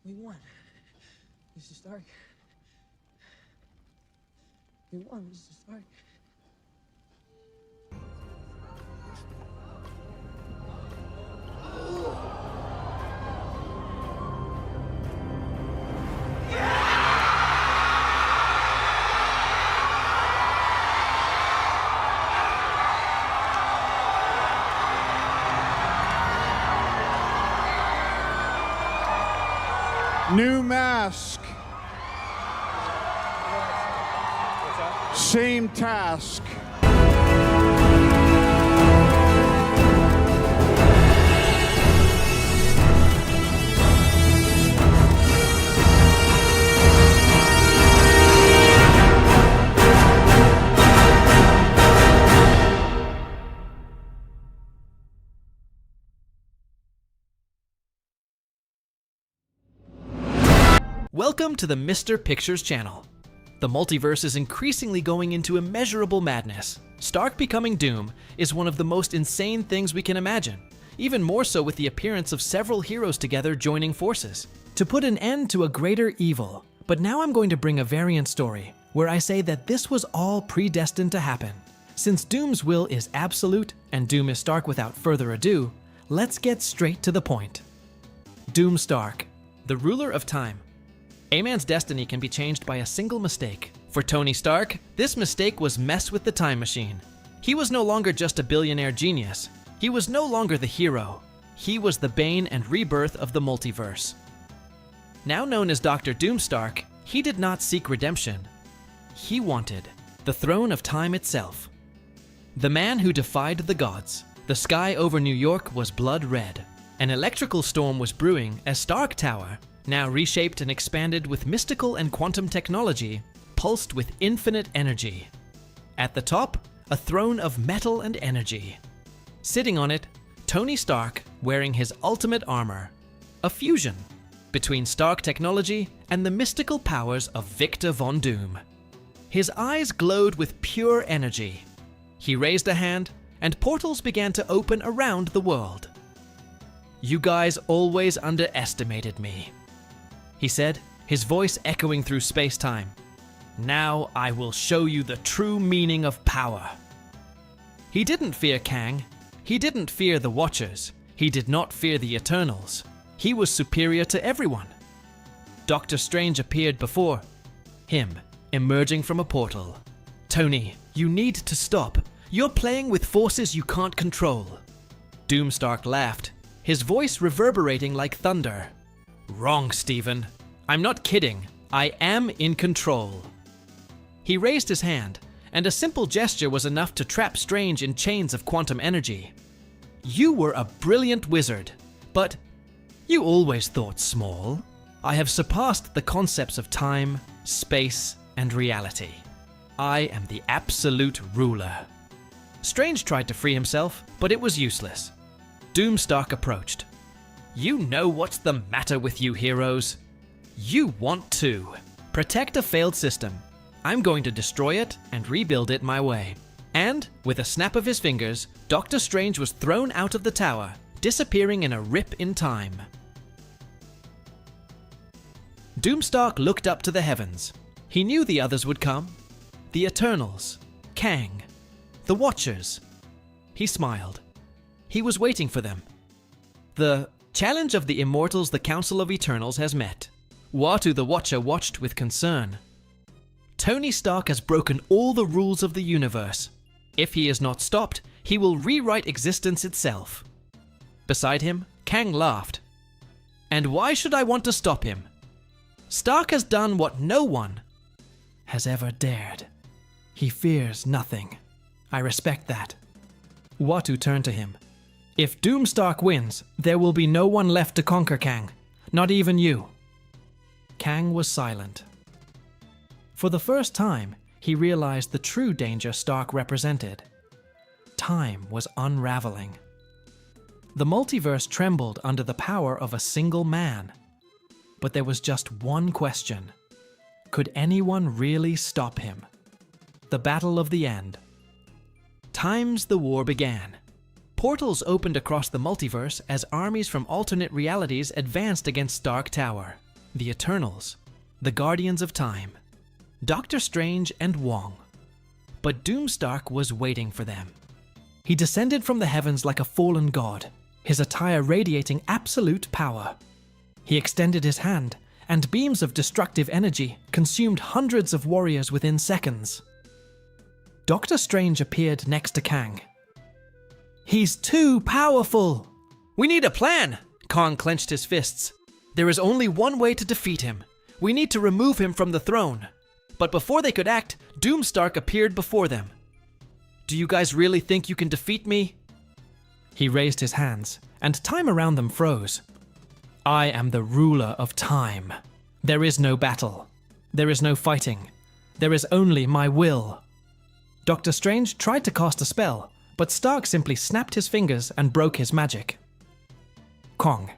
We won. Mr. Stark. We won, Mr. Stark. New mask. Same task. Welcome to the Mr. Pictures channel. The multiverse is increasingly going into immeasurable madness. Stark becoming Doom is one of the most insane things we can imagine, even more so with the appearance of several heroes together joining forces to put an end to a greater evil. But now I'm going to bring a variant story where I say that this was all predestined to happen. Since Doom's will is absolute and Doom is Stark without further ado, let's get straight to the point. Doom Stark, the ruler of time. A man's destiny can be changed by a single mistake. For Tony Stark, this mistake was mess with the time machine. He was no longer just a billionaire genius. He was no longer the hero. He was the bane and rebirth of the multiverse. Now known as Dr. Doom Stark, he did not seek redemption. He wanted the throne of time itself. The man who defied the gods. The sky over New York was blood red. An electrical storm was brewing as Stark Tower, now reshaped and expanded with mystical and quantum technology, pulsed with infinite energy. At the top, a throne of metal and energy. Sitting on it, Tony Stark wearing his ultimate armor, a fusion between Stark technology and the mystical powers of Victor Von Doom. His eyes glowed with pure energy. He raised a hand, and portals began to open around the world. "You guys always underestimated me," he said, his voice echoing through space-time. "Now I will show you the true meaning of power." He didn't fear Kang. He didn't fear the Watchers. He did not fear the Eternals. He was superior to everyone. Doctor Strange appeared before him, emerging from a portal. "Tony, you need to stop. You're playing with forces you can't control." Doom Stark laughed, his voice reverberating like thunder. "Wrong, Stephen. I'm not kidding. I am in control." He raised his hand, and a simple gesture was enough to trap Strange in chains of quantum energy. "You were a brilliant wizard, but you always thought small. I have surpassed the concepts of time, space, and reality. I am the absolute ruler." Strange tried to free himself, but it was useless. Doom Stark approached. "You know what's the matter with you heroes? You want to protect a failed system. I'm going to destroy it and rebuild it my way." And, with a snap of his fingers, Doctor Strange was thrown out of the tower, disappearing in a rip in time. Doom Stark looked up to the heavens. He knew the others would come. The Eternals, Kang, the Watchers. He smiled. He was waiting for them. The challenge of the Immortals the Council of Eternals has met. Uatu the Watcher watched with concern. Tony Stark has broken all the rules of the universe. If he is not stopped, he will rewrite existence itself. Beside him, Kang laughed. "And why should I want to stop him? Stark has done what no one has ever dared. He fears nothing. I respect that." Uatu turned to him. "If Doom Stark wins, there will be no one left to conquer Kang, not even you." Kang was silent. For the first time, he realized the true danger Stark represented. Time was unraveling. The multiverse trembled under the power of a single man. But there was just one question. Could anyone really stop him? The battle of the end. The war began. Portals opened across the multiverse as armies from alternate realities advanced against Stark Tower. the Eternals, the Guardians of Time, Doctor Strange and Wong. But Doomstark was waiting for them. He descended from the heavens like a fallen god, his attire radiating absolute power. He extended his hand, and beams of destructive energy consumed hundreds of warriors within seconds. Doctor Strange appeared next to Kang. "He's too powerful!" "We need a plan!" Kang clenched his fists. "There is only one way to defeat him. We need to remove him from the throne." But before they could act, Doomstark appeared before them. "Do you guys really think you can defeat me?" He raised his hands, and time around them froze. "I am the ruler of time. There is no battle. There is no fighting. There is only my will." Doctor Strange tried to cast a spell, but Stark simply snapped his fingers and broke his magic. Kang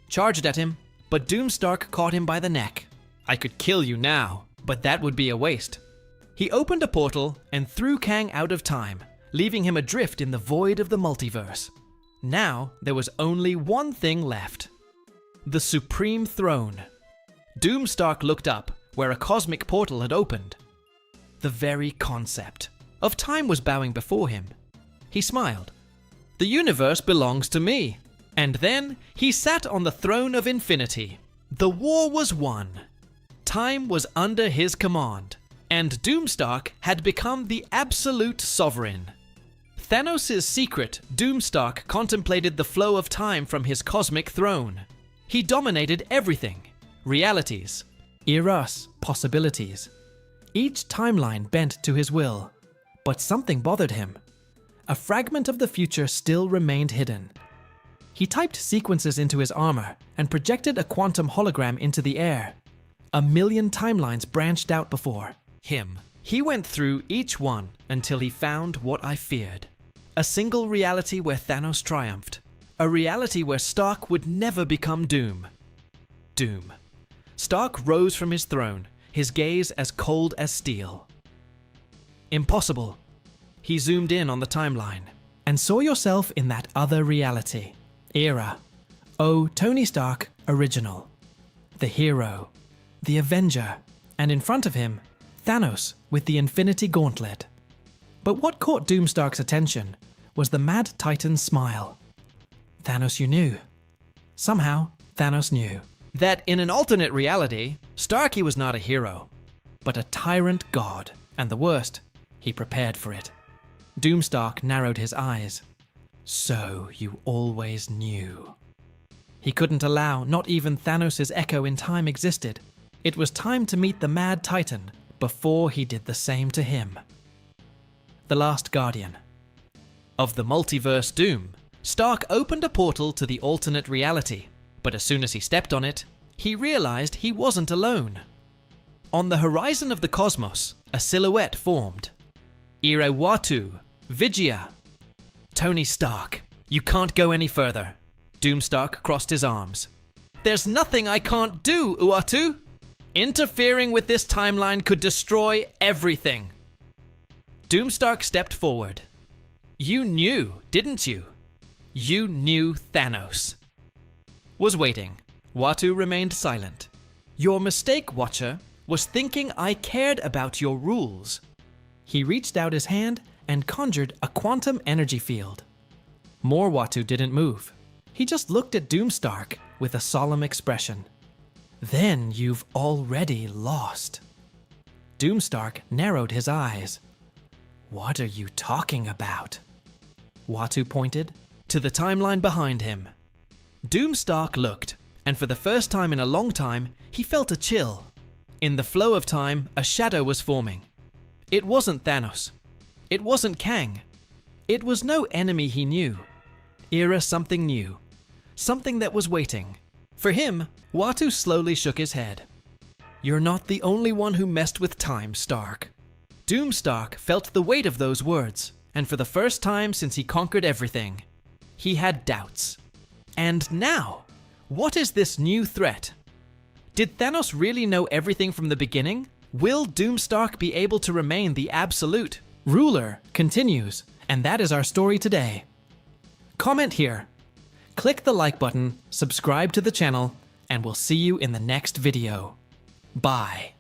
charged at him, but Doomstark caught him by the neck. "I could kill you now, but that would be a waste." He opened a portal and threw Kang out of time, leaving him adrift in the void of the multiverse. Now there was only one thing left: the Supreme Throne. Doomstark looked up, where a cosmic portal had opened. The very concept of time was bowing before him. He smiled. "The universe belongs to me." And then he sat on the throne of infinity. The war was won. Time was under his command, and Doomstark had become the absolute sovereign. Thanos' secret, Doomstark contemplated the flow of time from his cosmic throne. He dominated everything: realities, eras, possibilities. Each timeline bent to his will, but something bothered him. A fragment of the future still remained hidden. He typed sequences into his armor and projected a quantum hologram into the air. 1,000,000 timelines branched out before him. He went through each one until he found what I feared. A single reality where Thanos triumphed. A reality where Stark would never become Doom. Doom. Stark rose from his throne, his gaze as cold as steel. "Impossible." He zoomed in on the timeline and saw yourself in that other reality. Era. Oh, Tony Stark, original. The hero. The Avenger. And in front of him, Thanos with the Infinity Gauntlet. But what caught Doomstark's attention was the Mad Titan's smile. "Thanos, you knew." Somehow, Thanos knew that in an alternate reality, Starky was not a hero, but a tyrant god, and the worst, he prepared for it. Doomstark narrowed his eyes. "So you always knew." He couldn't allow not even Thanos' echo in time existed. It was time to meet the Mad Titan before he did the same to him. The last guardian of the multiverse Doom, Stark opened a portal to the alternate reality, but as soon as he stepped on it, he realized he wasn't alone. On the horizon of the cosmos, a silhouette formed. Irawatu, Vigia. "Tony Stark, you can't go any further." Doomstark crossed his arms. "There's nothing I can't do, Uatu. Interfering with this timeline could destroy everything." Doomstark stepped forward. "You knew, didn't you? You knew Thanos." Was waiting. Uatu remained silent. "Your mistake, Watcher, was thinking I cared about your rules." He reached out his hand and conjured a quantum energy field. More Uatu didn't move. He just looked at Doomstark with a solemn expression. "Then you've already lost." Doomstark narrowed his eyes. "What are you talking about?" Uatu pointed to the timeline behind him. Doomstark looked, and for the first time in a long time, he felt a chill. In the flow of time, a shadow was forming. It wasn't Thanos. It wasn't Kang. It was no enemy he knew. Era something new. Something that was waiting. For him, Uatu slowly shook his head. "You're not the only one who messed with time, Stark." Doomstark felt the weight of those words, and for the first time since he conquered everything, he had doubts. And now, what is this new threat? Did Thanos really know everything from the beginning? Will Doomstark be able to remain the absolute ruler? Continues, and that is our story today. Comment here. Click the like button, subscribe to the channel, and we'll see you in the next video. Bye.